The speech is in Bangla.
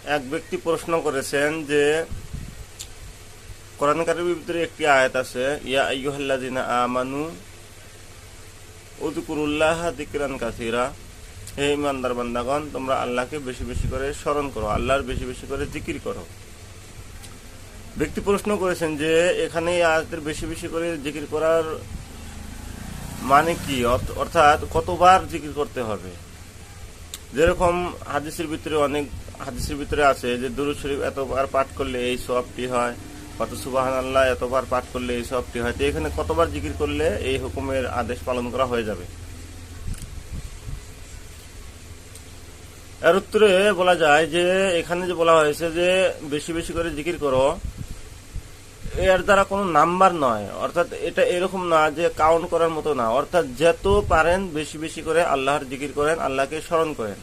এক ব্যক্তি প্রশ্ন করেছেন যে কোরআন কারীমের ভিতরে একটি আয়াত আছে, ইয়া আইয়ুহাল্লাযিনা আমানু উযকুরুল্লাহা যিকরান কাসীরা, হে ঈমানদার বান্দাগণ তোমরা আল্লাহকে বেশি বেশি করে স্মরণ করো, আল্লাহর বেশি বেশি করে জিকির করো। ব্যক্তি প্রশ্ন করেছেন যে এখানে এই আয়াতের বেশি বেশি করে জিকির করার মানে কি, অর্থাৎ কতবার জিকির করতে হবে। যেরকম হাদিসের ভিতরে আছে যে দুরূদ শরীফ এতবার পাঠ করলে এই সওয়াবটি হয়, কত সুবহানাল্লাহ এতবার পাঠ করলে এই সওয়াবটি হয়। তো এখানে কতবার জিকির করলে এই হুকুমের আদেশ পালন করা হয়ে যাবে? এর উত্তরে বলা যায় যে এখানে যে বলা হয়েছে যে বেশি বেশি করে জিকির করো, এর দ্বারা কোনো নাম্বার নয়, অর্থাৎ এটা এরকম না যে কাউন্ট করার মতো না, অর্থাৎ যত পারেন বেশি বেশি করে আল্লাহর জিকির করেন, আল্লাহকে স্মরণ করেন।